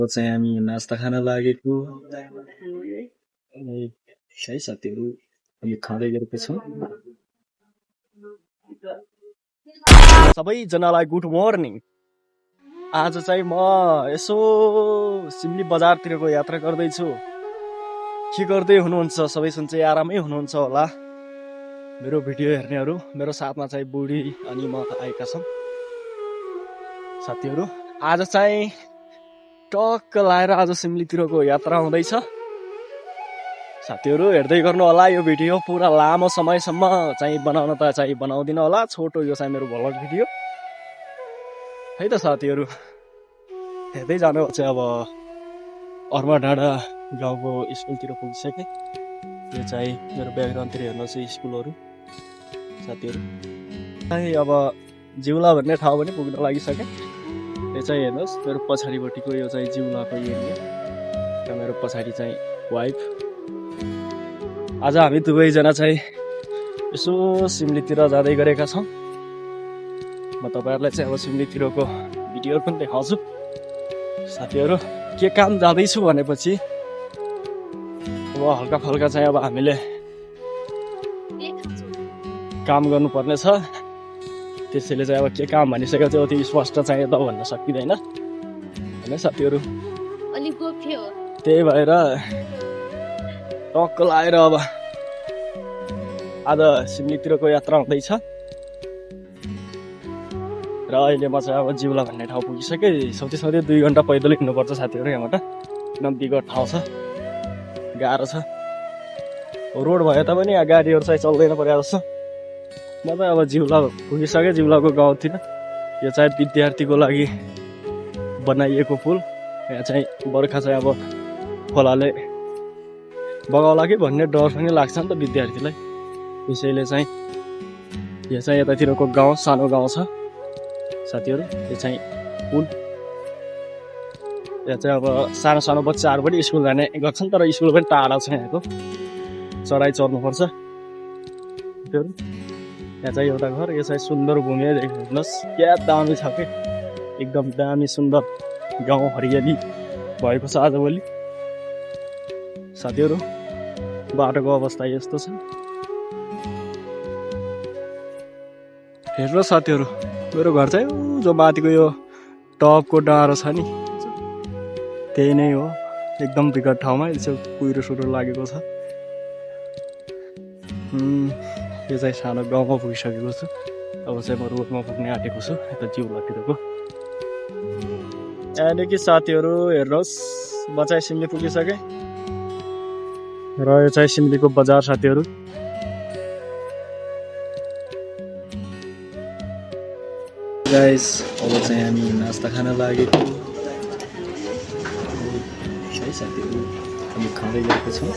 चाहिँ हामी नास्ता खान लागेको है साथीहरू हामी खाँदै गरेको छौँ। सबैजनालाई गुड मर्निङ। आज चाहिँ म यसो सिमली बजारतिरको यात्रा गर्दैछु। के गर्दै हुनुहुन्छ सबै सन्चै आरामै हुनुहुन्छ होला। मेरो भिडियो हेर्नेहरू मेरो साथमा चाहिँ बुढी अनि म आएका छौँ। साथीहरू आज चाहिँ टक्क लाएर आज सिमलीतिरको यात्रा हुँदैछ। साथीहरू हेर्दै गर्नु होला यो भिडियो पुरा लामो समयसम्म चाहिँ बनाउन त चाहिँ बनाउँदिन होला। छोटो यो चाहिँ मेरो भ्लग भिडियो है त साथीहरू। हेर्दै जानु चाहिँ अब अर्मा डाँडा गाउँको स्कुलतिर पुगिसकेँ। यो चाहिँ मेरो ब्याकग्राउन्डतिर हेर्नुहोस् स्कुलहरू साथीहरू। चाहिँ अब जिउला भन्ने ठाउँ पनि पुग्न लागिसकेँ। यो चाहिँ हेर्नुहोस् मेरो पछाडिपट्टिको यो चाहिँ जिउलाको एरिया र मेरो पछाडि चाहिँ वाइफ। आज हामी दुवैजना चाहिँ यसो सिमलीतिर जाँदै गरेका छौँ। म तपाईँहरूलाई चाहिँ अब सिमलीतिरको भिडियोहरू पनि देखाउँछु। साथीहरू के काम जाँदैछु भनेपछि अब हल्का फल्का चाहिँ अब हामीले काम गर्नुपर्ने छ। त्यसैले चाहिँ अब के काम भनिसकेको चाहिँ अति स्पष्ट चाहिँ त भन्न सकिँदैन होइन साथीहरू। त्यही भएर टक्क लाएर अब आज सिमलीतिरको यात्रा हुँदैछ र अहिले म चाहिँ अब जिउला भन्ने ठाउँ पुगिसकेँ। सौँदै 2 घन्टा पैदल हिँड्नुपर्छ साथीहरू। यहाँबाट एकदम विकट ठाउँ छ, गाह्रो छ। रोड भए तापनि गाडीहरू चाहिँ चल्दैन पर्या जस्तो। म त अब जिउला पुगिसकेँ, जिउलाको गाउँतिर। यो चाहिँ विद्यार्थीको लागि बनाइएको पुल। यहाँ चाहिँ बर्खा चाहिँ अब खोलाले बगाउला कि भन्ने डर पनि लाग्छ नि त विद्यार्थीलाई। त्यसैले चाहिँ यो चाहिँ यतातिरको गाउँ सानो गाउँ छ साथीहरू। यो चाहिँ पुल। यहाँ चाहिँ अब सानो सानो बच्चाहरू पनि स्कुल जाने गर्छन् तर स्कुल पनि टाढा छ यहाँको, चढाइ चढ्नुपर्छ साथीहरू। यहाँ चाहिँ एउटा घर। यो चाहिँ सुन्दर भूमि देख्नुहोस् क्या दामी छ कि एकदम दामी सुन्दर गाउँ हरियाली भएको छ आजभोलि साथीहरू। बाटोको अवस्था यस्तो छ हेर्नु साथीहरू। मेरो घर चाहिँ जो माथिको यो टपको डाँडो छ नि त्यही नै हो। एकदम विकट ठाउँमा यसो कुहिरो सुरो लागेको छ। यो चाहिँ सानो गाउँमा पुगिसकेको छु। अब चाहिँ म रोडमा पुग्ने आँटेको छु यता जिउलातिरको। यहाँदेखि साथीहरू हेर्नुहोस् म चाहिँ सिमली पुगिसकेँ र यो चाहिँ सिमलीको बजार साथीहरू। गाइस अब चाहिँ हामी नास्ता खान लागेको है साथीहरू। हामी खाँदै गएको छौँ।